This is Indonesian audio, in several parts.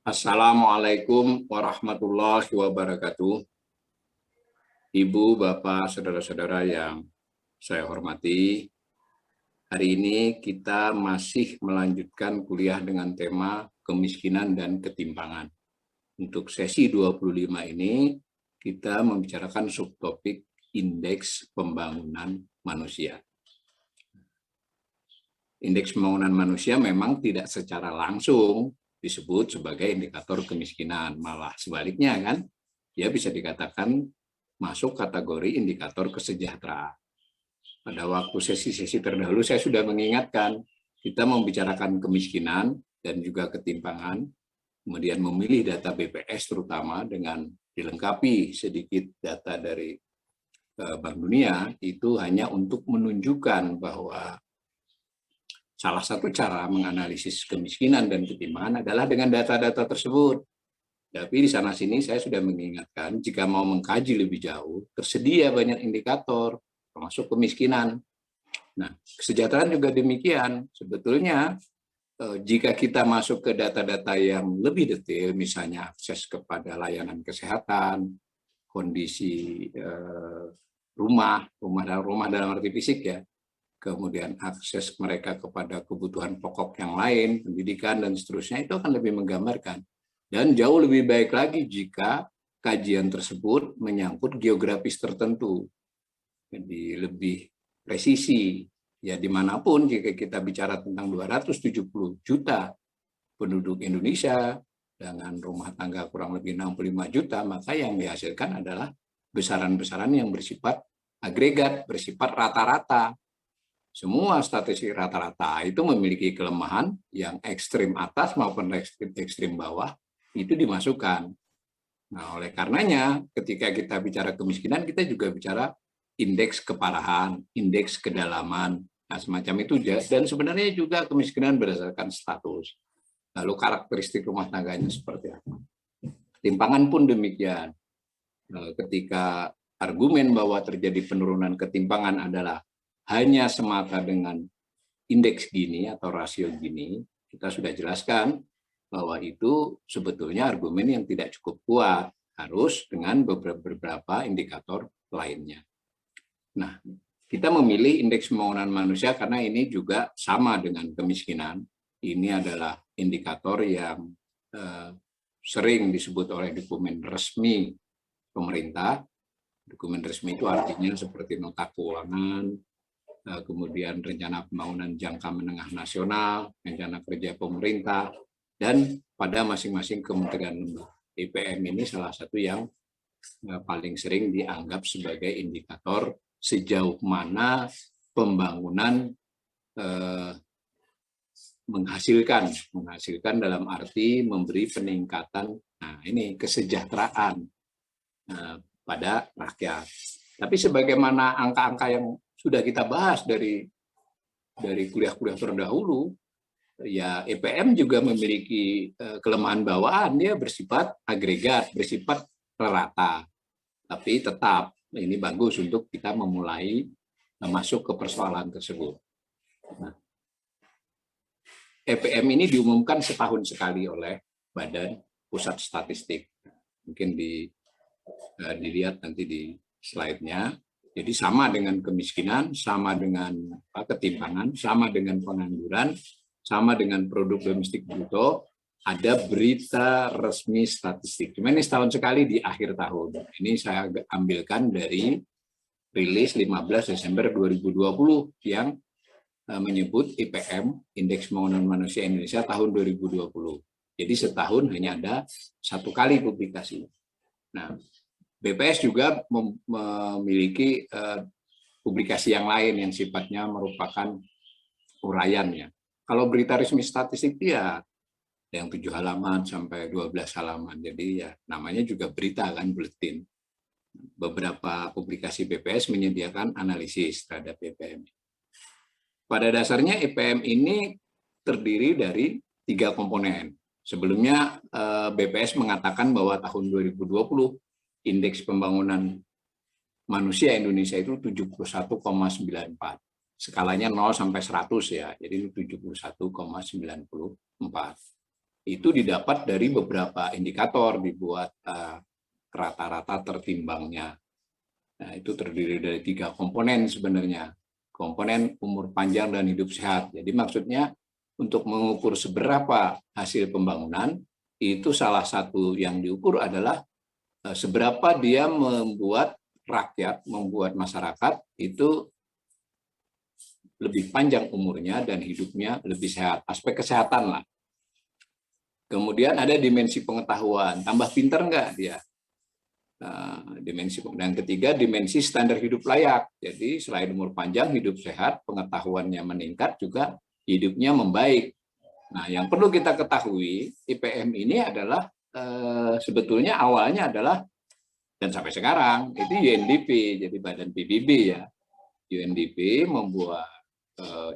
Assalamualaikum warahmatullahi wabarakatuh. Ibu, Bapak, saudara-saudara yang saya hormati, hari ini kita masih melanjutkan kuliah dengan tema kemiskinan dan ketimpangan. Untuk sesi 25 ini, kita membicarakan subtopik indeks pembangunan manusia. Indeks pembangunan manusia memang tidak secara langsung disebut sebagai indikator kemiskinan, malah sebaliknya kan, dia bisa dikatakan masuk kategori indikator kesejahteraan. Pada waktu sesi-sesi terdahulu saya sudah mengingatkan, kita membicarakan kemiskinan dan juga ketimpangan, kemudian memilih data BPS terutama dengan dilengkapi sedikit data dari Bank Dunia, itu hanya untuk menunjukkan bahwa salah satu cara menganalisis kemiskinan dan ketimpangan adalah dengan data-data tersebut. Tapi di sana-sini saya sudah mengingatkan, jika mau mengkaji lebih jauh, tersedia banyak indikator, termasuk kemiskinan. Nah, kesejahteraan juga demikian. Sebetulnya, jika kita masuk ke data-data yang lebih detail, misalnya akses kepada layanan kesehatan, kondisi rumah dalam arti fisik ya, kemudian akses mereka kepada kebutuhan pokok yang lain, pendidikan, dan seterusnya, itu akan lebih menggambarkan. Dan jauh lebih baik lagi jika kajian tersebut menyangkut geografis tertentu. Jadi lebih presisi. Ya dimanapun jika kita bicara tentang 270 juta penduduk Indonesia dengan rumah tangga kurang lebih 65 juta, maka yang dihasilkan adalah besaran-besaran yang bersifat agregat, bersifat rata-rata. Semua statistik rata-rata itu memiliki kelemahan yang ekstrim atas maupun ekstrim bawah, itu dimasukkan. Nah, oleh karenanya ketika kita bicara kemiskinan, kita juga bicara indeks keparahan, indeks kedalaman, nah semacam itu. Dan sebenarnya juga kemiskinan berdasarkan status. Lalu karakteristik rumah tangganya seperti apa. Ketimpangan pun demikian. Ketika argumen bahwa terjadi penurunan ketimpangan adalah hanya semata dengan indeks gini atau rasio gini, kita sudah jelaskan bahwa itu sebetulnya argumen yang tidak cukup kuat, harus dengan beberapa indikator lainnya. Nah, kita memilih indeks pembangunan manusia karena ini juga sama dengan kemiskinan. Ini adalah indikator yang sering disebut oleh dokumen resmi pemerintah. Dokumen resmi itu artinya seperti nota keuangan, kemudian rencana pembangunan jangka menengah nasional, rencana kerja pemerintah, dan pada masing-masing kementerian lembaga. IPM ini salah satu yang paling sering dianggap sebagai indikator sejauh mana pembangunan menghasilkan dalam arti memberi peningkatan, nah ini kesejahteraan pada rakyat. Tapi sebagaimana angka-angka yang sudah kita bahas dari kuliah-kuliah terdahulu, ya EPM juga memiliki kelemahan bawaan, dia bersifat agregat, bersifat rata. Tapi tetap ini bagus untuk kita memulai masuk ke persoalan tersebut. Nah, EPM ini diumumkan setahun sekali oleh Badan Pusat Statistik. Mungkin dilihat nanti di slide-nya. Jadi sama dengan kemiskinan, sama dengan ketimpangan, sama dengan pengangguran, sama dengan produk domestik bruto, ada berita resmi statistik. Cuma ini setahun sekali di akhir tahun. Ini saya ambilkan dari rilis 15 Desember 2020 yang menyebut IPM, Indeks Pembangunan Manusia Indonesia tahun 2020. Jadi setahun hanya ada satu kali publikasi. Nah, BPS juga memiliki publikasi yang lain yang sifatnya merupakan uraian ya. Kalau berita resmi statistik ya yang 7 halaman sampai 12 halaman. Jadi ya namanya juga berita kan, buletin. Beberapa publikasi BPS menyediakan analisis terhadap IPM. Pada dasarnya IPM ini terdiri dari 3 komponen. Sebelumnya BPS mengatakan bahwa tahun 2020 indeks pembangunan manusia Indonesia itu 71,94. Skalanya 0 sampai 100 ya, jadi 71,94. itu didapat dari beberapa indikator, dibuat rata-rata tertimbangnya. Nah, itu terdiri dari 3 komponen sebenarnya. Komponen umur panjang dan hidup sehat. Jadi maksudnya untuk mengukur seberapa hasil pembangunan, itu salah satu yang diukur adalah seberapa dia membuat rakyat, membuat masyarakat itu lebih panjang umurnya dan hidupnya lebih sehat. Aspek kesehatan lah. Kemudian ada dimensi pengetahuan. Tambah pinter nggak dia? Dimensi. Dan ketiga, dimensi standar hidup layak. Jadi selain umur panjang, hidup sehat, pengetahuannya meningkat, juga hidupnya membaik. Nah, yang perlu kita ketahui, IPM ini adalah sebetulnya awalnya adalah, dan sampai sekarang, itu UNDP, jadi Badan PBB ya. UNDP membuat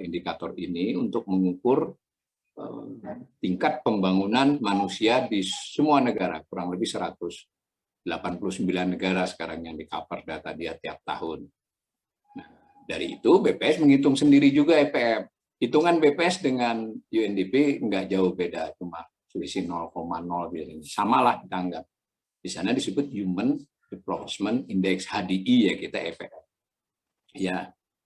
indikator ini untuk mengukur tingkat pembangunan manusia di semua negara, kurang lebih 189 negara sekarang yang di-cover data dia tiap tahun. Nah, dari itu BPS menghitung sendiri juga IPM. Hitungan BPS dengan UNDP nggak jauh beda, cuma selisih 0,0 biasanya. Samalah kita anggap. Di sana disebut Human Development Index, HDI ya kita IPM. Ya,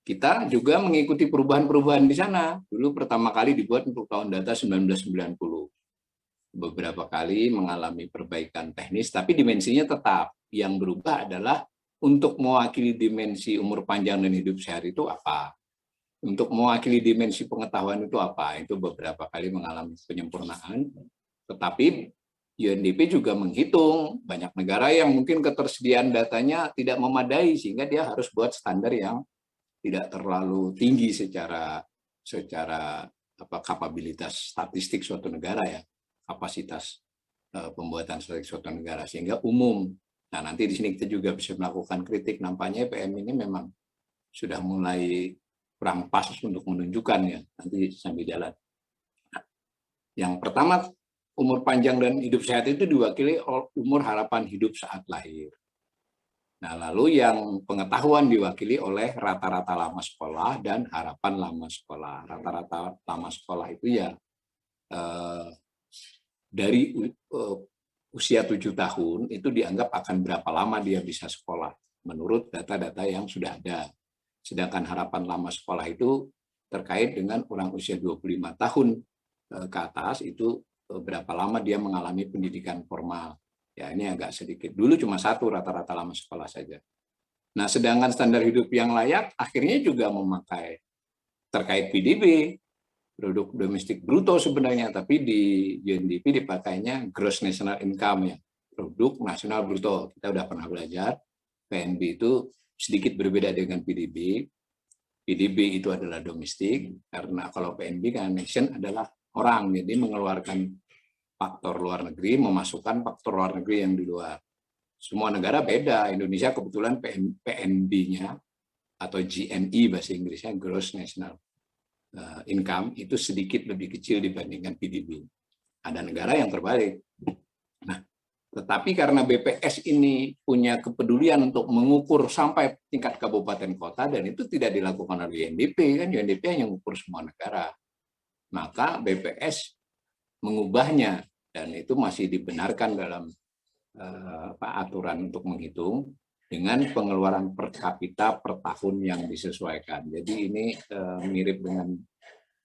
kita juga mengikuti perubahan-perubahan di sana. Dulu pertama kali dibuat untuk tahun data 1990. Beberapa kali mengalami perbaikan teknis, tapi dimensinya tetap. Yang berubah adalah untuk mewakili dimensi umur panjang dan hidup sehat itu apa? Untuk mewakili dimensi pengetahuan itu apa? Itu beberapa kali mengalami penyempurnaan. Tetapi UNDP juga menghitung banyak negara yang mungkin ketersediaan datanya tidak memadai, sehingga dia harus buat standar yang tidak terlalu tinggi secara kapabilitas statistik suatu negara ya, kapasitas pembuatan statistik suatu negara, sehingga umum. Nah, nanti di sini kita juga bisa melakukan kritik. Nampaknya PM ini memang sudah mulai kurang pas untuk menunjukkan ya, nanti sambil jalan. Nah, yang pertama, umur panjang dan hidup sehat itu diwakili umur harapan hidup saat lahir. Nah, lalu yang pengetahuan diwakili oleh rata-rata lama sekolah dan harapan lama sekolah. Rata-rata lama sekolah itu ya dari usia 7 tahun itu dianggap akan berapa lama dia bisa sekolah menurut data-data yang sudah ada. Sedangkan harapan lama sekolah itu terkait dengan orang usia 25 tahun ke atas, itu berapa lama dia mengalami pendidikan formal. Ya, ini agak sedikit. Dulu cuma 1 rata-rata lama sekolah saja. Nah, sedangkan standar hidup yang layak akhirnya juga memakai terkait PDB, produk domestik bruto sebenarnya, tapi di UNDP dipakainya gross national income ya, produk nasional bruto. Kita udah pernah belajar, PNB itu sedikit berbeda dengan PDB. PDB itu adalah domestik, karena kalau PNB kan nation adalah orang, jadi mengeluarkan faktor luar negeri, memasukkan faktor luar negeri yang di luar. Semua negara beda. Indonesia kebetulan PNB-nya atau GNI bahasa Inggrisnya, gross national income, itu sedikit lebih kecil dibandingkan PDB. Ada negara yang terbalik. Nah, tetapi karena BPS ini punya kepedulian untuk mengukur sampai tingkat kabupaten kota, dan itu tidak dilakukan oleh UNDP, kan UNDP hanya mengukur semua negara. Maka BPS mengubahnya, dan itu masih dibenarkan dalam aturan untuk menghitung dengan pengeluaran per kapita per tahun yang disesuaikan. Jadi ini mirip dengan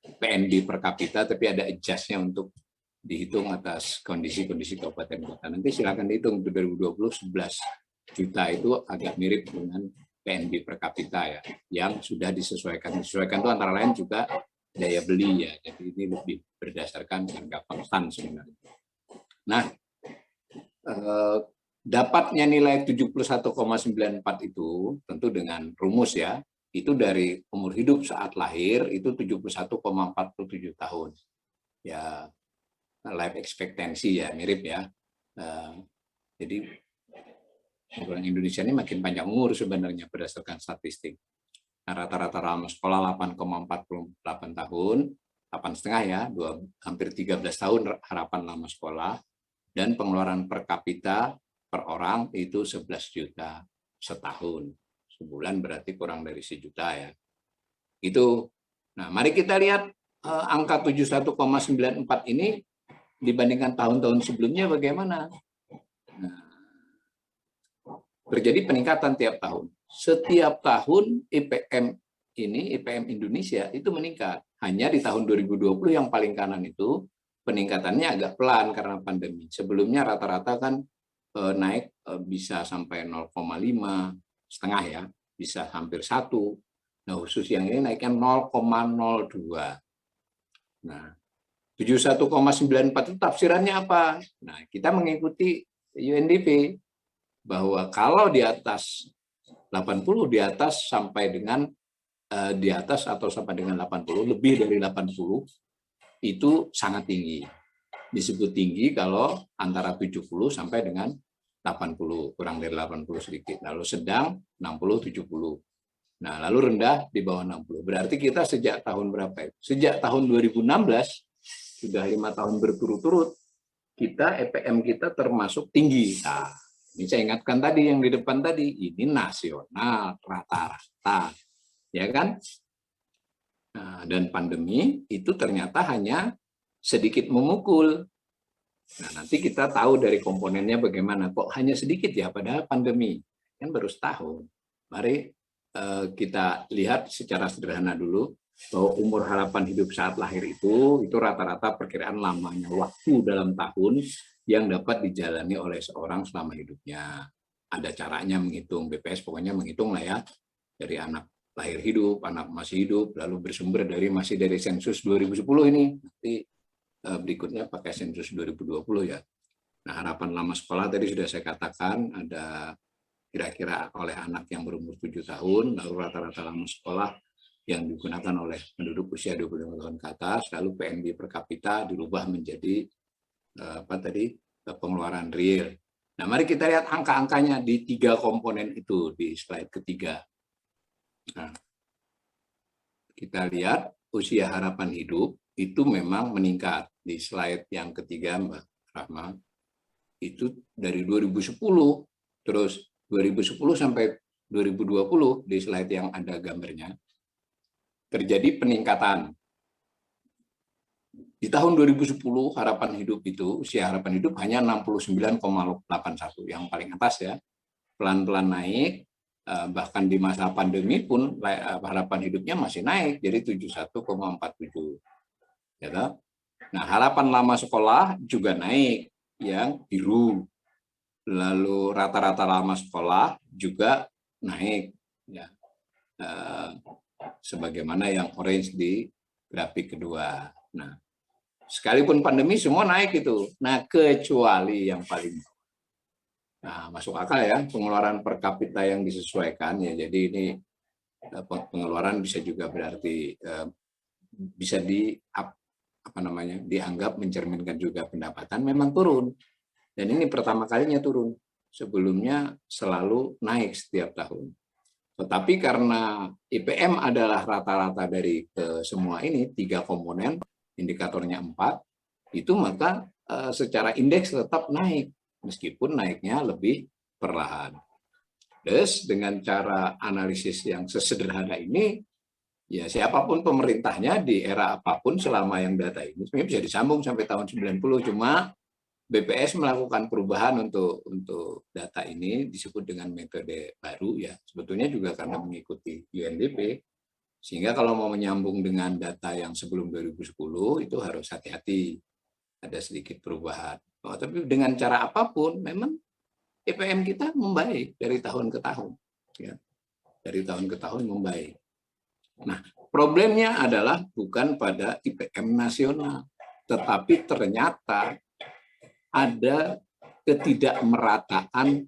PNB per kapita, tapi ada adjust-nya untuk dihitung atas kondisi-kondisi kabupaten kota. Nanti silakan dihitung, 2020 11 juta itu agak mirip dengan PNB per kapita ya, yang sudah disesuaikan. Disesuaikan itu antara lain juga daya beli ya, jadi ini lebih berdasarkan harga konstan sebenarnya. Nah, dapatnya nilai 71,94 itu tentu dengan rumus ya, itu dari umur hidup saat lahir itu 71,47 tahun. Ya, life expectancy ya, mirip ya. Jadi orang Indonesia ini makin panjang umur sebenarnya berdasarkan statistik. Nah, rata-rata lama sekolah 8,48 tahun, 8,5 ya, hampir 13 tahun harapan lama sekolah, dan pengeluaran per kapita per orang itu 11 juta setahun. Sebulan berarti kurang dari 1 juta ya. Itu. Nah, mari kita lihat angka 71,94 ini dibandingkan tahun-tahun sebelumnya bagaimana? Nah, terjadi peningkatan tiap tahun. Setiap tahun IPM Indonesia itu meningkat. Hanya di tahun 2020 yang paling kanan itu peningkatannya agak pelan karena pandemi. Sebelumnya rata-rata kan naik bisa sampai 0,5 setengah ya, bisa hampir 1. Nah, khusus yang ini naiknya 0,02. Nah, 71,94 itu tafsirannya apa? Nah, kita mengikuti UNDP bahwa kalau di atas 80, di atas sampai dengan di atas atau sampai dengan 80, lebih dari 80 itu sangat tinggi. Disebut tinggi kalau antara 70 sampai dengan 80, kurang dari 80 sedikit. Lalu sedang 60 70. Nah, lalu rendah di bawah 60. Berarti kita sejak tahun berapa? Sejak tahun 2016 sudah 5 tahun berturut-turut kita EPM kita termasuk tinggi. Nah, ini saya ingatkan tadi yang di depan tadi, ini nasional rata-rata, ya kan? Nah, dan pandemi itu ternyata hanya sedikit memukul. Nah, nanti kita tahu dari komponennya bagaimana. Kok hanya sedikit ya, padahal pandemi kan baru setahun. Mari kita lihat secara sederhana dulu bahwa umur harapan hidup saat lahir itu rata-rata perkiraan lamanya waktu dalam tahun yang dapat dijalani oleh seorang selama hidupnya. Ada caranya menghitung, BPS pokoknya menghitung lah ya, dari anak lahir hidup, anak masih hidup, lalu bersumber masih dari sensus 2010 ini. Nanti berikutnya pakai sensus 2020 ya. Nah, harapan lama sekolah tadi sudah saya katakan ada kira-kira oleh anak yang berumur 7 tahun, lalu rata-rata lama sekolah yang digunakan oleh penduduk usia 25 tahun ke atas, lalu PNB per kapita dirubah menjadi pengeluaran real. Nah, mari kita lihat angka-angkanya di 3 komponen itu di slide ketiga. Nah, kita lihat usia harapan hidup itu memang meningkat. Di slide yang ketiga, Mbak Rahma, itu dari 2010, terus 2010 sampai 2020 di slide yang ada gambarnya, terjadi peningkatan. Di tahun 2010 harapan hidup itu, usia harapan hidup hanya 69,81, yang paling atas ya. Pelan-pelan naik, bahkan di masa pandemi pun harapan hidupnya masih naik, jadi 71,47. Ya, nah, harapan lama sekolah juga naik, yang biru. Lalu rata-rata lama sekolah juga naik, ya, sebagaimana yang orange di grafik kedua. Nah, sekalipun pandemi semua naik itu. Nah, kecuali yang paling masuk akal ya, pengeluaran per kapita yang disesuaikan ya. Jadi ini pengeluaran bisa juga berarti bisa dianggap mencerminkan juga pendapatan memang turun. Dan ini pertama kalinya turun. Sebelumnya selalu naik setiap tahun. Tetapi karena IPM adalah rata-rata dari semua ini, 3 komponen, indikatornya 4, itu maka secara indeks tetap naik, meskipun naiknya lebih perlahan. Terus dengan cara analisis yang sesederhana ini, ya siapapun pemerintahnya di era apapun selama yang data ini sebenarnya bisa disambung sampai tahun 90, cuma BPS melakukan perubahan untuk data ini disebut dengan metode baru ya, sebetulnya juga karena mengikuti UNDP, sehingga kalau mau menyambung dengan data yang sebelum 2010 itu harus hati-hati, ada sedikit perubahan. Tapi dengan cara apapun memang IPM kita membaik dari tahun ke tahun, ya, dari tahun ke tahun membaik. Nah, problemnya adalah bukan pada IPM nasional, tetapi ternyata ada ketidakmerataan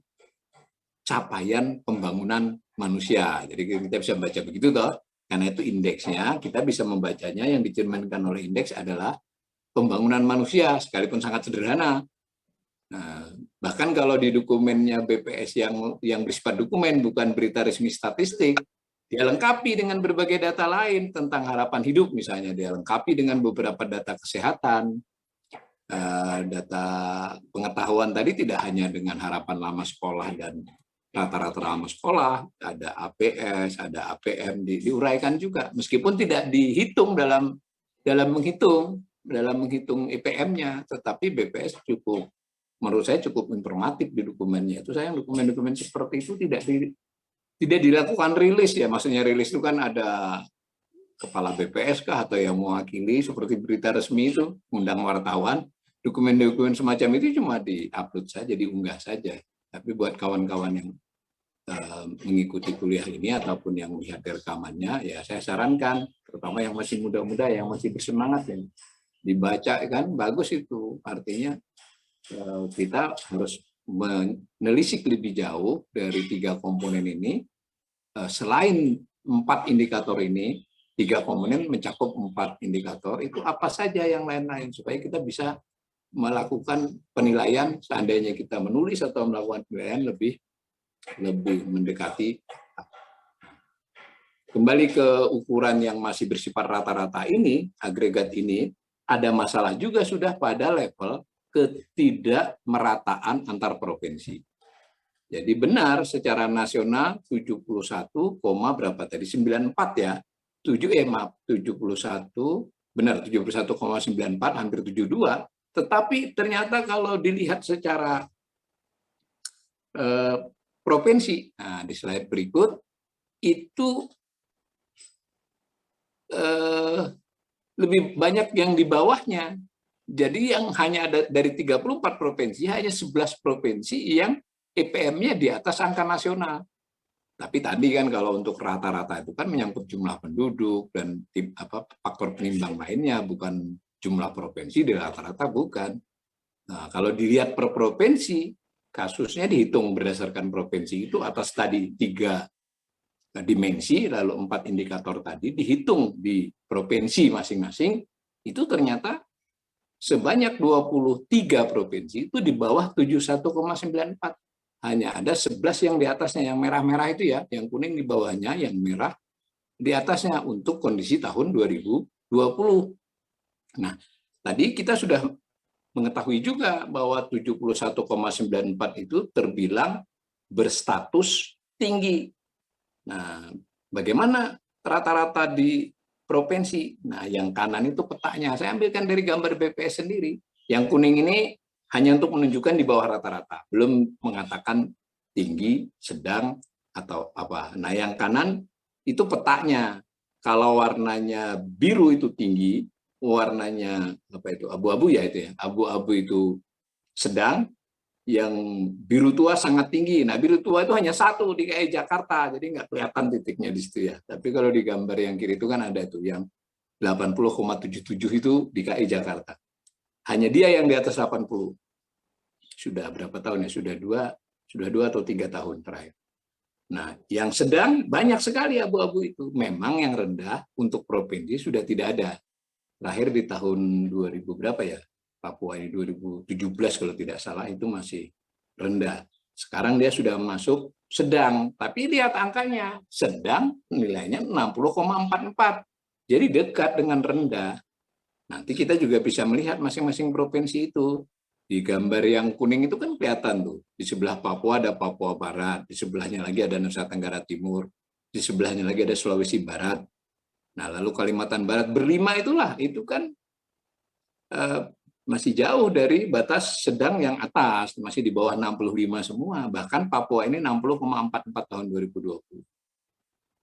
capaian pembangunan manusia. Jadi kita bisa baca begitu toh, karena itu indeksnya, kita bisa membacanya yang dicerminkan oleh indeks adalah pembangunan manusia, sekalipun sangat sederhana. Nah, bahkan kalau di dokumennya BPS yang bersifat dokumen, bukan berita resmi statistik, dia lengkapi dengan berbagai data lain tentang harapan hidup misalnya, dia lengkapi dengan beberapa data kesehatan, data pengetahuan tadi tidak hanya dengan harapan lama sekolah dan rata-rata lama sekolah, ada APS, ada APM diuraikan juga, meskipun tidak dihitung dalam menghitung. dalam menghitung IPM-nya, tetapi BPS menurut saya cukup informatif di dokumennya. Itu sayang dokumen-dokumen seperti itu tidak dilakukan rilis ya. Maksudnya rilis itu kan ada kepala BPS kah atau yang mewakili seperti berita resmi itu, undang wartawan. Dokumen-dokumen semacam itu cuma di-upload saja, diunggah saja. Tapi buat kawan-kawan yang mengikuti kuliah ini ataupun yang melihat rekamannya, ya saya sarankan, terutama yang masih muda-muda, yang masih bersemangat, ya, dibaca kan, bagus itu. Artinya kita harus menelisik lebih jauh dari 3 komponen ini. Selain 4 indikator ini, 3 komponen mencakup 4 indikator, itu apa saja yang lain-lain, supaya kita bisa melakukan penilaian seandainya kita menulis atau melakukan penilaian lebih mendekati. Kembali ke ukuran yang masih bersifat rata-rata ini, agregat ini, ada masalah juga sudah pada level ketidakmerataan antar provinsi. Jadi benar secara nasional 71, berapa tadi 94 ya. 71 benar 71,94 hampir 72, tetapi ternyata kalau dilihat secara provinsi, nah di slide berikut itu lebih banyak yang di bawahnya. Jadi yang hanya ada dari 34 provinsi, hanya 11 provinsi yang IPM-nya di atas angka nasional. Tapi tadi kan kalau untuk rata-rata itu kan menyangkut jumlah penduduk dan faktor penimbang lainnya, bukan jumlah provinsi di rata-rata, bukan. Nah, kalau dilihat per provinsi, kasusnya dihitung berdasarkan provinsi itu atas tadi 3 dimensi, lalu 4 indikator tadi dihitung di provinsi masing-masing, itu ternyata sebanyak 23 provinsi itu di bawah 71,94. Hanya ada 11 yang di atasnya, yang merah-merah itu ya, yang kuning di bawahnya, yang merah di atasnya untuk kondisi tahun 2020. Nah, tadi kita sudah mengetahui juga bahwa 71,94 itu terbilang berstatus tinggi. Nah, bagaimana rata-rata di provinsi? Nah, yang kanan itu petanya. Saya ambilkan dari gambar BPS sendiri. Yang kuning ini hanya untuk menunjukkan di bawah rata-rata, belum mengatakan tinggi, sedang, atau apa. Nah, yang kanan itu petanya. Kalau warnanya biru itu tinggi, warnanya apa itu, abu-abu ya itu ya, abu-abu itu sedang, yang biru tua sangat tinggi. Nah, biru tua itu hanya 1 di DKI Jakarta, jadi nggak kelihatan titiknya di situ ya. Tapi kalau di gambar yang kiri itu kan ada tuh yang 80,77 itu di DKI Jakarta. Hanya dia yang di atas 80. Sudah berapa tahun ya? Sudah dua atau 3 tahun terakhir. Nah, yang sedang banyak sekali abu-abu itu. Memang yang rendah untuk provinsi sudah tidak ada. Terakhir di tahun 2000 berapa ya? Papua ini 2017 kalau tidak salah, itu masih rendah. Sekarang dia sudah masuk sedang, tapi lihat angkanya, sedang nilainya 60,44. Jadi dekat dengan rendah. Nanti kita juga bisa melihat masing-masing provinsi itu. Di gambar yang kuning itu kan kelihatan tuh, di sebelah Papua ada Papua Barat, di sebelahnya lagi ada Nusa Tenggara Timur, di sebelahnya lagi ada Sulawesi Barat. Nah, lalu Kalimantan Barat berlima itulah, itu kan masih jauh dari batas sedang yang atas, masih di bawah 65 semua. Bahkan Papua ini 60,44 tahun 2020.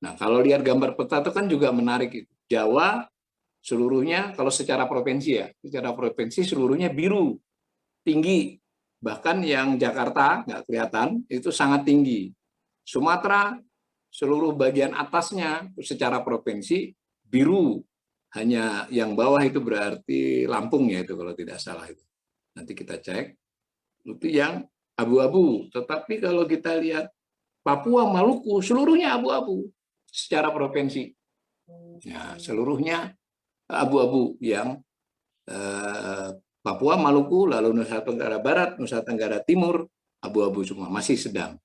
Nah, kalau lihat gambar peta itu kan juga menarik itu. Jawa seluruhnya kalau secara provinsi ya, secara provinsi seluruhnya biru, tinggi. Bahkan yang Jakarta nggak kelihatan itu sangat tinggi. Sumatera seluruh bagian atasnya secara provinsi biru. Hanya yang bawah itu berarti Lampung ya itu kalau tidak salah itu. Nanti kita cek. Itu yang abu-abu. Tetapi kalau kita lihat Papua, Maluku, seluruhnya abu-abu secara provinsi. Ya, seluruhnya abu-abu yang Papua, Maluku, lalu Nusa Tenggara Barat, Nusa Tenggara Timur, abu-abu semua, masih sedang.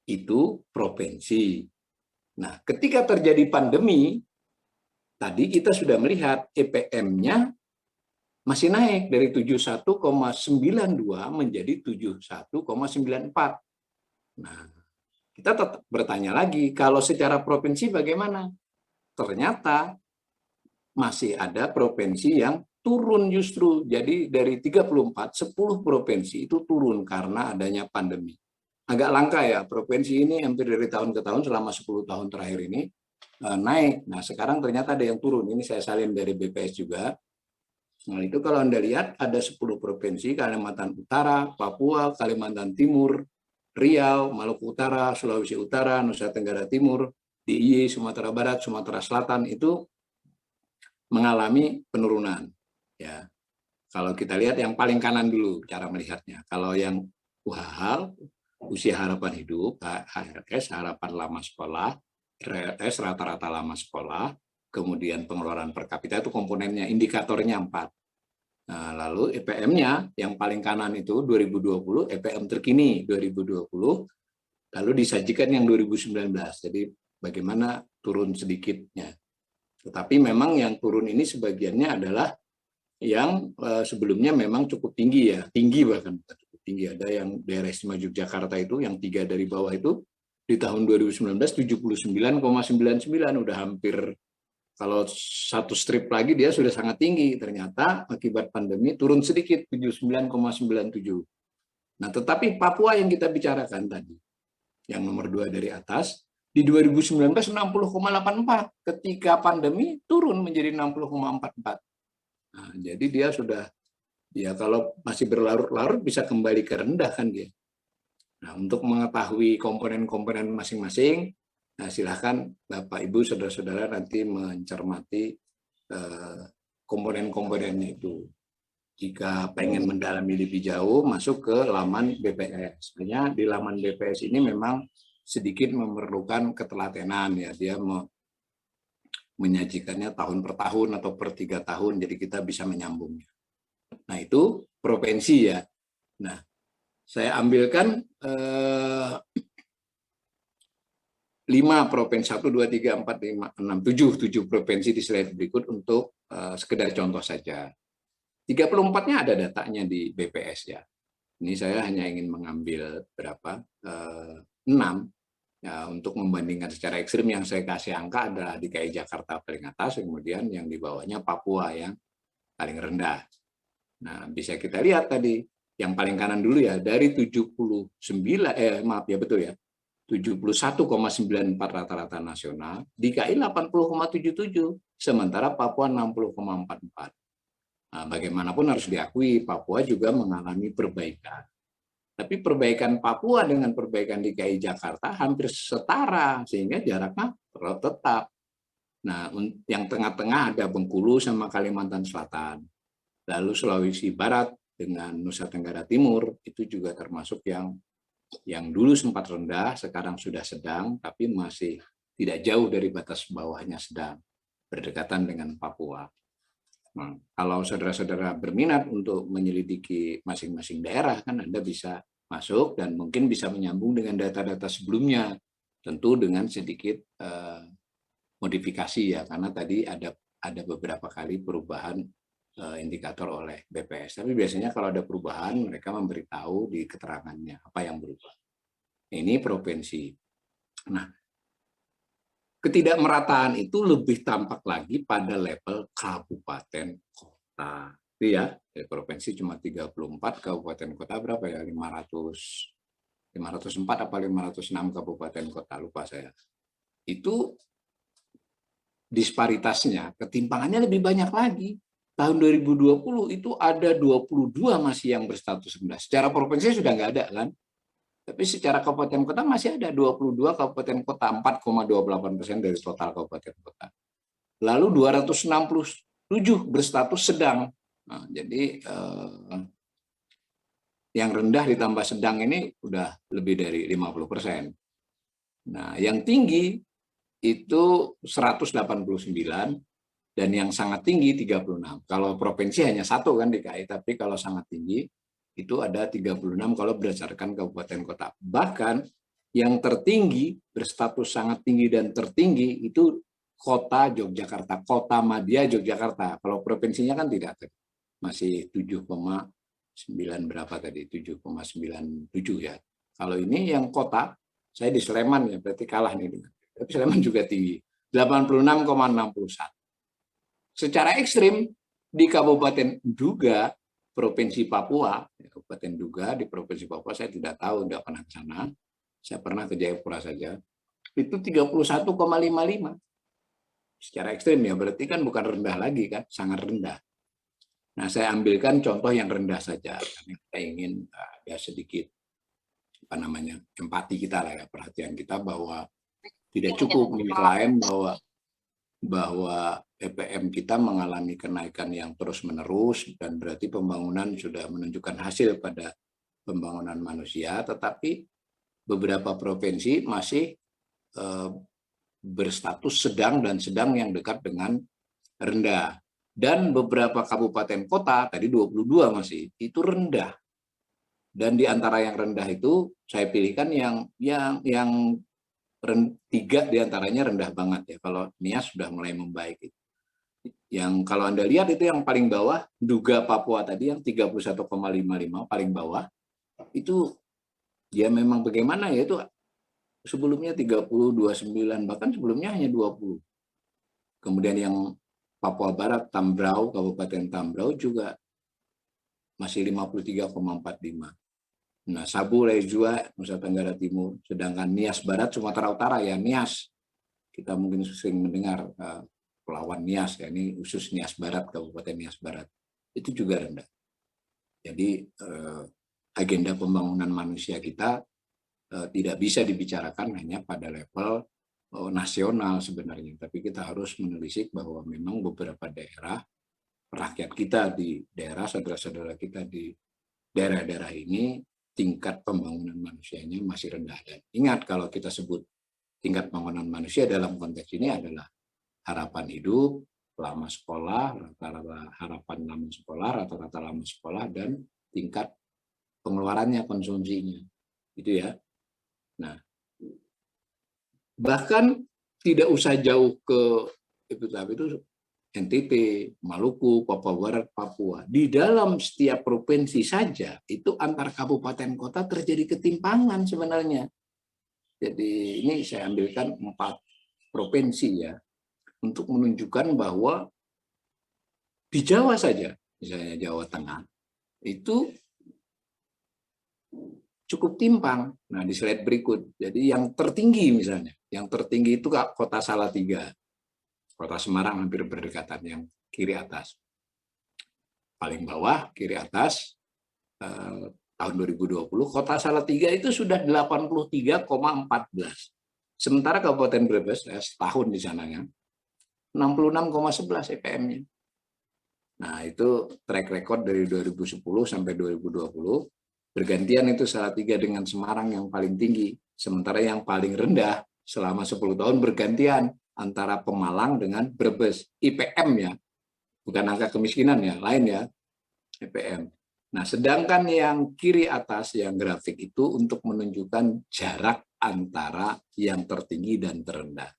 Itu provinsi. Nah, ketika terjadi pandemi, tadi kita sudah melihat EPM-nya masih naik dari 71,92 menjadi 71,94. Nah, kita tetap bertanya lagi, kalau secara provinsi bagaimana? Ternyata masih ada provinsi yang turun justru. Jadi dari 34, 10 provinsi itu turun karena adanya pandemi. Agak langka ya, provinsi ini hampir dari tahun ke tahun selama 10 tahun terakhir ini naik. Nah, sekarang ternyata ada yang turun. Ini saya salin dari BPS juga. Nah, itu kalau Anda lihat ada 10 provinsi, Kalimantan Utara, Papua, Kalimantan Timur, Riau, Maluku Utara, Sulawesi Utara, Nusa Tenggara Timur, DIY, Sumatera Barat, Sumatera Selatan itu mengalami penurunan. Ya, kalau kita lihat yang paling kanan dulu cara melihatnya. Kalau yang UHH, usia harapan hidup, HRS, harapan lama sekolah, RLS, rata-rata lama sekolah, kemudian pengeluaran per kapita itu komponennya, indikatornya 4. Nah, lalu EPM-nya yang paling kanan itu 2020, EPM terkini 2020, lalu disajikan yang 2019. Jadi bagaimana turun sedikitnya. Tetapi memang yang turun ini sebagiannya adalah yang sebelumnya memang cukup tinggi ya, tinggi bahkan cukup tinggi. Ada yang daerah istimewa Yogyakarta itu, yang 3 dari bawah itu, di tahun 2019 79,99, udah hampir, kalau satu strip lagi dia sudah sangat tinggi. Ternyata akibat pandemi turun sedikit, 79,97. Nah, tetapi Papua yang kita bicarakan tadi, yang nomor 2 dari atas, di 2019 60,84. Ketika pandemi turun menjadi 60,44. Nah, jadi dia sudah, ya kalau masih berlarut-larut bisa kembali ke rendah kan dia. Nah, untuk mengetahui komponen-komponen masing-masing, nah silahkan Bapak, Ibu, Saudara-saudara nanti mencermati komponen-komponennya itu. Jika pengen mendalami lebih jauh, masuk ke laman BPS. Sebenarnya di laman BPS ini memang sedikit memerlukan ketelatenan ya, dia menyajikannya tahun per tahun atau per 3 tahun, jadi kita bisa menyambungnya. Nah, itu provinsi ya. Nah, saya ambilkan 5 provinsi, 1, 2, 3, 4, 5, 6, 7 provinsi di slide berikut untuk sekedar contoh saja. 34-nya ada datanya di BPS ya. Ini saya hanya ingin mengambil berapa? 6. Ya, untuk membandingkan secara ekstrim yang saya kasih angka adalah DKI Jakarta paling atas, kemudian yang di bawahnya Papua yang paling rendah. Nah, bisa kita lihat tadi, yang paling kanan dulu ya, dari 79, maaf ya betul ya, 71,94 rata-rata nasional, DKI 80,77, sementara Papua 60,44. Nah, bagaimanapun harus diakui, Papua juga mengalami perbaikan. Tapi perbaikan Papua dengan perbaikan DKI Jakarta hampir setara, sehingga jaraknya tetap. Nah, yang tengah-tengah ada Bengkulu sama Kalimantan Selatan. Lalu Sulawesi Barat dengan Nusa Tenggara Timur, itu juga termasuk yang dulu sempat rendah, sekarang sudah sedang, tapi masih tidak jauh dari batas bawahnya sedang, berdekatan dengan Papua. Nah, kalau saudara-saudara berminat untuk menyelidiki masing-masing daerah, kan Anda bisa masuk dan mungkin bisa menyambung dengan data-data sebelumnya, tentu dengan sedikit modifikasi ya, karena tadi ada beberapa kali perubahan indikator oleh BPS. Tapi biasanya kalau ada perubahan, mereka memberitahu di keterangannya apa yang berubah. Ini provinsi. Nah, ketidakmerataan itu lebih tampak lagi pada level kabupaten kota. Itu ya, provinsi cuma 34, kabupaten kota berapa ya? 504 apa 506 kabupaten kota, lupa saya. Itu disparitasnya, ketimpangannya lebih banyak lagi. Tahun 2020 itu ada 22 masih yang berstatus rendah. Secara provinsi sudah nggak ada kan? Tapi secara kabupaten kota masih ada 22 kabupaten kota, 4,28% dari total kabupaten kota. Lalu 267 berstatus sedang. Nah, jadi yang rendah ditambah sedang ini udah lebih dari 50%. Nah, yang tinggi itu 189 dan yang sangat tinggi 36. Kalau provinsi hanya 1 kan DKI, tapi kalau sangat tinggi itu ada 36 kalau berdasarkan kabupaten kota. Bahkan yang tertinggi, berstatus sangat tinggi dan tertinggi itu kota Yogyakarta, kota madya Yogyakarta. Kalau provinsinya kan tidak, masih 7,9 berapa tadi, 7,97 ya. Kalau ini yang kota, saya di Sleman ya, berarti kalah nih. Tapi Sleman juga tinggi, 86,61. Secara ekstrim, Di Kabupaten Duga, Provinsi Papua, Kabupaten Duga di Provinsi Papua, saya tidak tahu, tidak pernah ke sana. Saya pernah ke Jayapura saja. Itu 31,55. Secara ekstrim ya, berarti kan bukan rendah lagi kan, sangat rendah. Nah, saya ambilkan contoh yang rendah saja, karena kita ingin ya sedikit empati kita lah ya, perhatian kita bahwa tidak cukup mengklaim bahwa EPM kita mengalami kenaikan yang terus-menerus dan berarti pembangunan sudah menunjukkan hasil pada pembangunan manusia, tetapi beberapa provinsi masih berstatus sedang dan sedang yang dekat dengan rendah. Dan beberapa kabupaten kota, tadi 22 masih, itu rendah. Dan di antara yang rendah itu, saya pilihkan yang 3 diantaranya rendah banget ya. Kalau Nias sudah mulai membaik. Yang kalau Anda lihat itu yang paling bawah, Duga Papua tadi yang 31,55 paling bawah, itu ya memang bagaimana ya, itu sebelumnya 30, 29, bahkan sebelumnya hanya 20. Kemudian yang Papua Barat, Tambrau, Kabupaten Tambrau juga masih 53,45. Nah, Sabu, Lejua, Nusa Tenggara Timur, sedangkan Nias Barat, Sumatera Utara ya Nias. Kita mungkin sering mendengar Pelawan Nias, ya ini khusus Nias Barat, Kabupaten Nias Barat. Itu juga rendah. Jadi agenda pembangunan manusia kita tidak bisa dibicarakan hanya pada level nasional sebenarnya, tapi kita harus menelisik bahwa memang beberapa daerah, rakyat kita di daerah, saudara-saudara kita di daerah-daerah ini, tingkat pembangunan manusianya masih rendah. Dan ingat, kalau kita sebut tingkat pembangunan manusia dalam konteks ini adalah harapan hidup, lama sekolah, rata-rata harapan lama sekolah, rata-rata lama sekolah, dan tingkat pengeluarannya, konsumsinya. Gitu ya. Nah, bahkan tidak usah jauh ke itu NTT, Maluku, Papua Barat, Papua. Di dalam setiap provinsi saja itu antar kabupaten kota terjadi ketimpangan sebenarnya. Jadi ini saya ambilkan 4 provinsi ya untuk menunjukkan bahwa di Jawa saja, misalnya Jawa Tengah, itu cukup timpang. Nah, di slide berikut. Jadi yang tertinggi misalnya, yang tertinggi itu Kota Salatiga. Kota Semarang hampir berdekatan, yang kiri atas. Paling bawah, kiri atas, tahun 2020, Kota Salatiga itu sudah 83,14. Sementara Kabupaten Brebes, setahun di sananya, 66,11 EPM-nya. Nah, itu track record dari 2010 sampai 2020. Bergantian itu Salatiga dengan Semarang yang paling tinggi. Sementara yang paling rendah selama 10 tahun bergantian antara Pemalang dengan Brebes. IPM ya, bukan angka kemiskinan ya, lain ya, IPM. Nah, sedangkan yang kiri atas, yang grafik itu untuk menunjukkan jarak antara yang tertinggi dan terendah.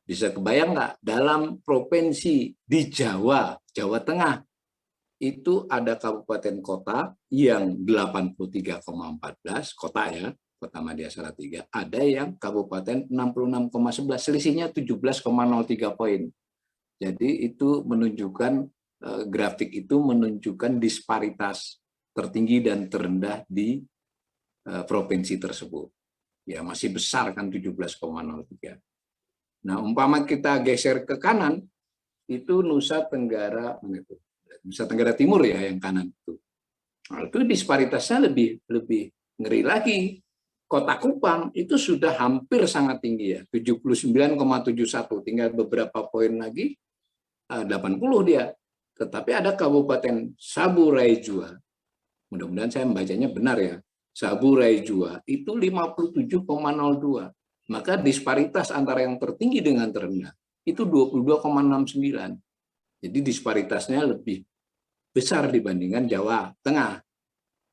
Bisa kebayang nggak, dalam provinsi di Jawa, Jawa Tengah, itu ada kabupaten kota yang 83,14, kota ya, Kota Madya Salatiga, ada yang kabupaten 66,11, selisihnya 17,03 poin. Jadi itu menunjukkan, grafik itu menunjukkan disparitas tertinggi dan terendah di provinsi tersebut. Ya masih besar kan 17,03. Nah, umpama kita geser ke kanan, itu Nusa Tenggara Timur ya, yang kanan itu. Nah, itu disparitasnya lebih ngeri lagi. Kota Kupang itu sudah hampir sangat tinggi ya, 79,71, tinggal beberapa poin lagi 80 dia. Tetapi ada Kabupaten Sabu Raijua, mudah-mudahan saya membacanya benar ya, Sabu Raijua itu 57,02. Maka disparitas antara yang tertinggi dengan terendah itu 22,69. Jadi disparitasnya lebih besar dibandingkan Jawa Tengah.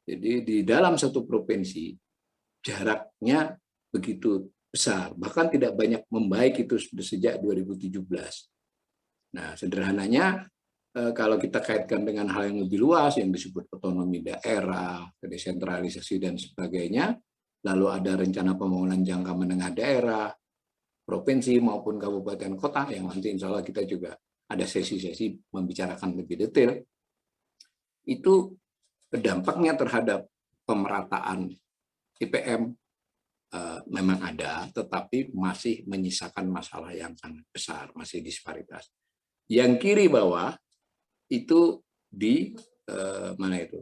Jadi di dalam satu provinsi jaraknya begitu besar, bahkan tidak banyak membaik itu sejak 2017. Nah, sederhananya kalau kita kaitkan dengan hal yang lebih luas yang disebut otonomi daerah, desentralisasi dan sebagainya, lalu ada rencana pembangunan jangka menengah daerah, provinsi maupun kabupaten kota yang nanti insya Allah kita juga ada sesi-sesi membicarakan lebih detail, itu dampaknya terhadap pemerataan IPM memang ada, tetapi masih menyisakan masalah yang sangat besar, masih disparitas. Yang kiri bawah itu di mana itu?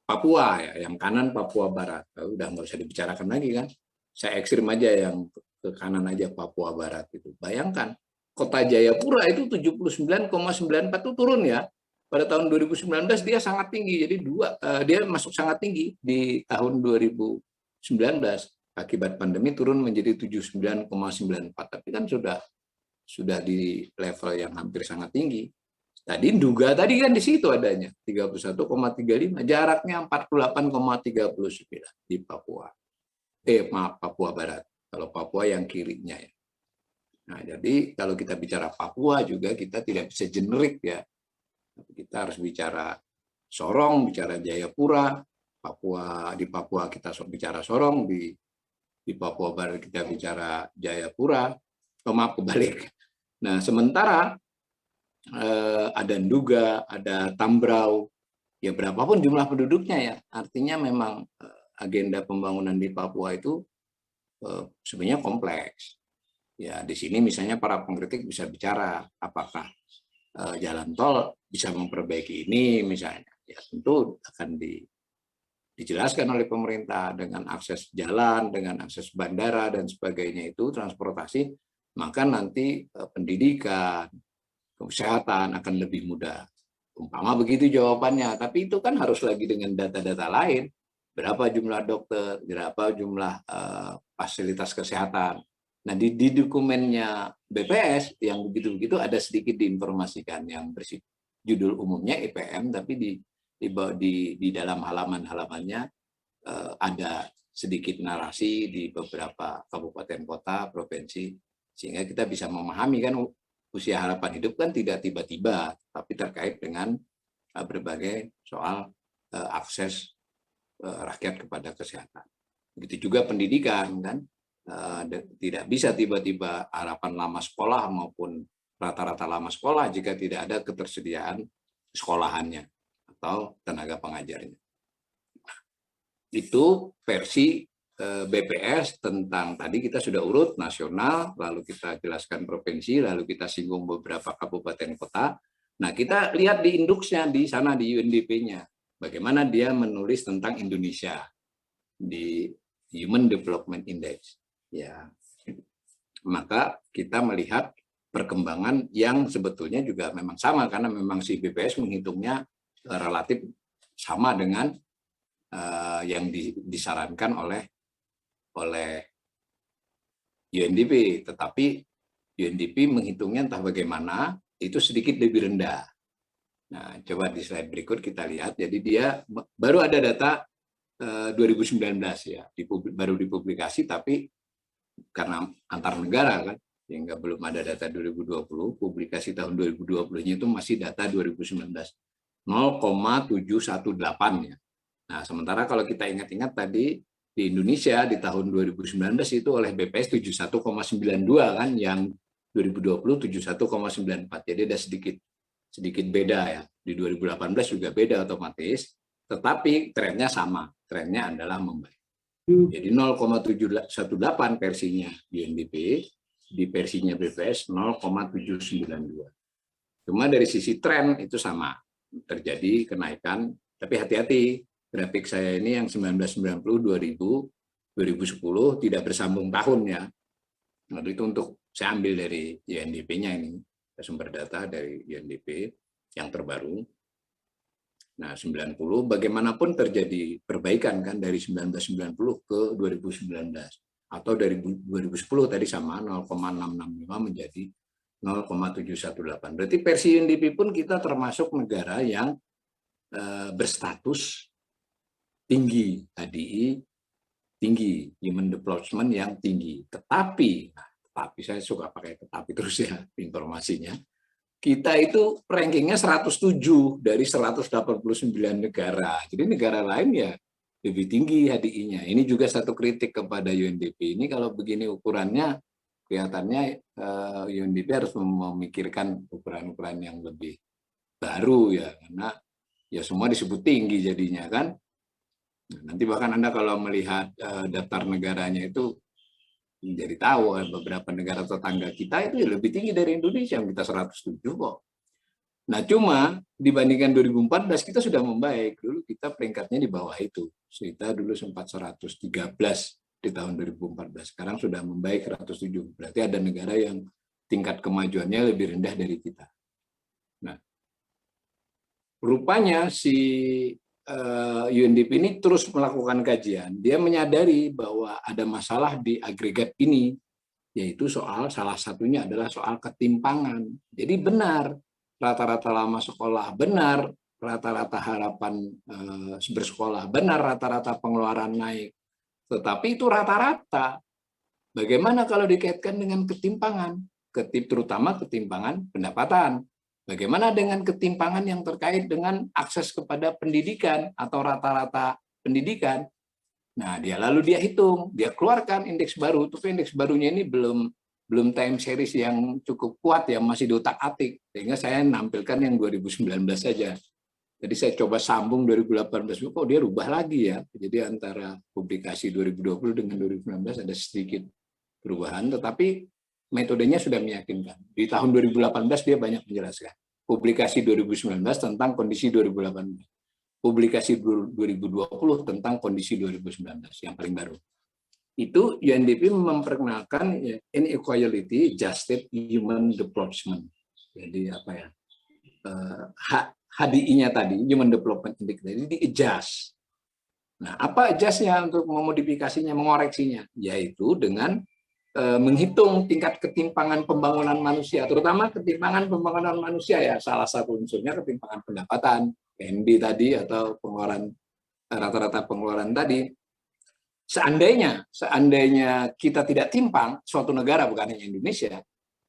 Papua ya, yang kanan Papua Barat. Udah nggak usah dibicarakan lagi kan. Saya ekstrim aja yang ke kanan aja Papua Barat itu. Bayangkan Kota Jayapura itu 79,94 itu turun ya. Pada tahun 2019 dia sangat tinggi. Jadi dia masuk sangat tinggi di tahun 2019. Akibat pandemi turun menjadi 79,94. Tapi kan sudah di level yang hampir sangat tinggi. Tadi duga tadi kan di situ adanya 31,35, jaraknya 48,39 di Papua. Maaf, Papua Barat. Kalau Papua yang kirinya ya. Nah, jadi kalau kita bicara Papua juga kita tidak bisa generik ya. Kita harus bicara Sorong, bicara Jayapura, di Papua kita bicara Sorong, di Papua Barat kita bicara Jayapura. Maaf, kebalik. Nah, sementara ada Nduga, ada Tambrau, ya berapapun jumlah penduduknya ya, artinya memang agenda pembangunan di Papua itu sebenarnya kompleks. Ya di sini misalnya para pengkritik bisa bicara apakah jalan tol bisa memperbaiki ini misalnya, ya tentu akan dijelaskan oleh pemerintah dengan akses jalan, dengan akses bandara dan sebagainya itu transportasi, maka nanti pendidikan, kesehatan akan lebih mudah. Umpama begitu jawabannya, tapi itu kan harus lagi dengan data-data lain. Berapa jumlah dokter, berapa jumlah fasilitas kesehatan. Nah, di dokumennya BPS yang begitu-begitu ada sedikit diinformasikan yang bersifat judul umumnya IPM, tapi di dalam halaman-halamannya ada sedikit narasi di beberapa kabupaten kota, provinsi, sehingga kita bisa memahami kan usia harapan hidup kan tidak tiba-tiba, tapi terkait dengan berbagai soal akses rakyat kepada kesehatan. Begitu juga pendidikan kan, tidak bisa tiba-tiba harapan lama sekolah maupun rata-rata lama sekolah jika tidak ada ketersediaan sekolahannya atau tenaga pengajarnya. Itu versi BPS tentang tadi kita sudah urut nasional, lalu kita jelaskan provinsi, lalu kita singgung beberapa kabupaten kota. Nah, kita lihat di indeksnya di sana di UNDP-nya, bagaimana dia menulis tentang Indonesia di Human Development Index. Ya, maka kita melihat perkembangan yang sebetulnya juga memang sama karena memang si BPS menghitungnya relatif sama dengan yang disarankan oleh UNDP, tetapi UNDP menghitungnya entah bagaimana itu sedikit lebih rendah. Nah, coba di slide berikut kita lihat. Jadi dia baru ada data 2019 ya, baru dipublikasi, tapi karena antar negara kan, sehingga belum ada data 2020. Publikasi tahun 2020-nya itu masih data 2019 0,718 ya. Nah, sementara kalau kita ingat-ingat tadi di Indonesia di tahun 2019 itu oleh BPS 71,92 kan, yang 2020 71,94. Jadi ada sedikit beda ya. Di 2018 juga beda otomatis, tetapi trennya sama. Trennya adalah membaik. Jadi 0,718 versinya di UNDP, di versinya BPS 0,792. Cuma dari sisi tren itu sama, terjadi kenaikan, tapi hati-hati. Grafik saya ini yang 1990, 2000, 2010 tidak bersambung tahun ya. Nah, itu untuk saya ambil dari UNDP-nya ini, sumber data dari UNDP yang terbaru. Nah, 90 bagaimanapun terjadi perbaikan kan dari 1990 ke 2019 atau dari 2010 tadi sama 0,665 menjadi 0,718. Berarti versi UNDP pun kita termasuk negara yang berstatus tinggi HDI, tinggi Human Development yang tinggi. Tetapi saya suka pakai tetapi terus ya informasinya. Kita itu rankingnya 107 dari 189 negara. Jadi negara lain ya lebih tinggi HDI-nya. Ini juga satu kritik kepada UNDP. Ini kalau begini ukurannya kelihatannya UNDP harus memikirkan ukuran-ukuran yang lebih baru ya, karena ya semua disebut tinggi jadinya kan. Nanti bahkan Anda kalau melihat daftar negaranya itu jadi tahu beberapa negara tetangga kita itu lebih tinggi dari Indonesia, kita 107 kok. Nah, cuma dibandingkan 2014 kita sudah membaik. Dulu kita peringkatnya di bawah itu. Kita dulu sempat 113 di tahun 2014. Sekarang sudah membaik 107. Berarti ada negara yang tingkat kemajuannya lebih rendah dari kita. Nah, rupanya si UNDP ini terus melakukan kajian. Dia menyadari bahwa ada masalah di agregat ini, yaitu salah satunya adalah soal ketimpangan. Jadi benar, rata-rata lama sekolah benar, rata-rata harapan bersekolah benar, rata-rata pengeluaran naik. Tetapi itu rata-rata. Bagaimana kalau dikaitkan dengan ketimpangan? Terutama ketimpangan pendapatan. Bagaimana dengan ketimpangan yang terkait dengan akses kepada pendidikan atau rata-rata pendidikan? Nah, dia hitung, dia keluarkan indeks baru. Tapi indeks barunya ini belum time series yang cukup kuat ya, masih dotak-atik. Sehingga saya nampilkan yang 2019 saja. Jadi saya coba sambung 2018, kok dia rubah lagi ya. Jadi antara publikasi 2020 dengan 2019 ada sedikit perubahan, tetapi metodenya sudah meyakinkan. Di tahun 2018 dia banyak menjelaskan. Publikasi 2019 tentang kondisi 2018. Publikasi 2020 tentang kondisi 2019 yang paling baru. Itu UNDP memperkenalkan inequality adjusted human development. Jadi apa ya? HDI-nya tadi, Human Development Index tadi di-adjust. Nah, apa adjust-nya untuk memodifikasinya, mengoreksinya? Yaitu dengan menghitung tingkat ketimpangan pembangunan manusia, terutama ketimpangan pembangunan manusia ya, salah satu unsurnya ketimpangan pendapatan, PNB tadi, atau pengeluaran rata-rata pengeluaran tadi. Seandainya kita tidak timpang, suatu negara bukan hanya Indonesia,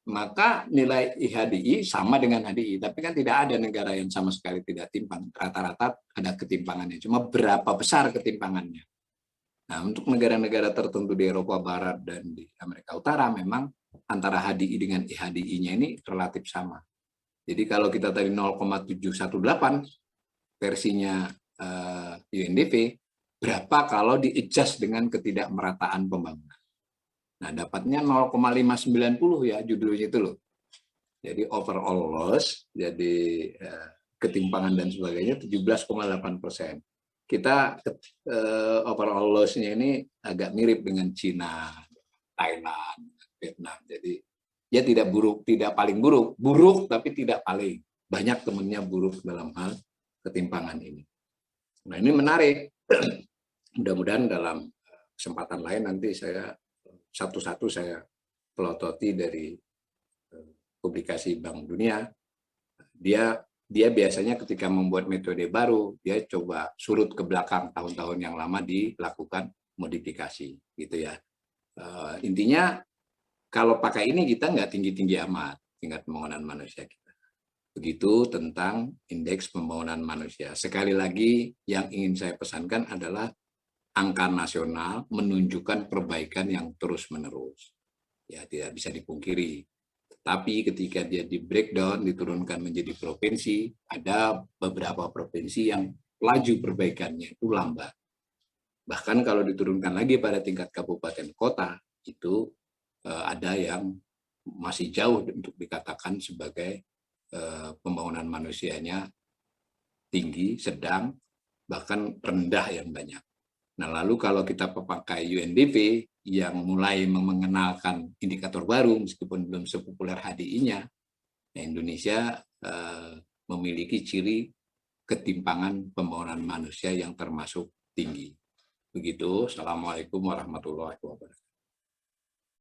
maka nilai IHDI sama dengan HDI. Tapi kan tidak ada negara yang sama sekali tidak timpang. Rata-rata ada ketimpangannya. Cuma berapa besar ketimpangannya. Nah, untuk negara-negara tertentu di Eropa Barat dan di Amerika Utara, memang antara HDI dengan IHDI-nya ini relatif sama. Jadi kalau kita tadi 0,718 versinya UNDP, berapa kalau di-adjust dengan ketidakmerataan pembangunan. Nah, dapatnya 0,590 ya judulnya itu loh. Jadi overall loss, jadi ketimpangan dan sebagainya 17,8%. Kita overall loss-nya ini agak mirip dengan Cina, Thailand, Vietnam. Jadi ya tidak buruk, tidak paling buruk, buruk tapi tidak paling. Banyak temennya buruk dalam hal ketimpangan ini. Nah, ini menarik. Mudah-mudahan dalam kesempatan lain nanti saya satu-satu saya pelototi dari publikasi Bank Dunia. Dia biasanya ketika membuat metode baru, dia coba surut ke belakang tahun-tahun yang lama dilakukan modifikasi, gitu ya. Intinya kalau pakai ini kita nggak tinggi-tinggi amat tingkat pembangunan manusia kita. Begitu tentang indeks pembangunan manusia. Sekali lagi yang ingin saya pesankan adalah angka nasional menunjukkan perbaikan yang terus-menerus. Ya, tidak bisa dipungkiri. Tapi ketika dia di breakdown, diturunkan menjadi provinsi, ada beberapa provinsi yang laju perbaikannya itu lambat. Bahkan kalau diturunkan lagi pada tingkat kabupaten kota, itu ada yang masih jauh untuk dikatakan sebagai pembangunan manusianya tinggi, sedang, bahkan rendah yang banyak. Nah, lalu kalau kita pakai UNDP yang mulai mengenalkan indikator baru, meskipun belum sepopuler HDI-nya, Indonesia memiliki ciri ketimpangan pembangunan manusia yang termasuk tinggi. Begitu. Assalamualaikum warahmatullahi wabarakatuh.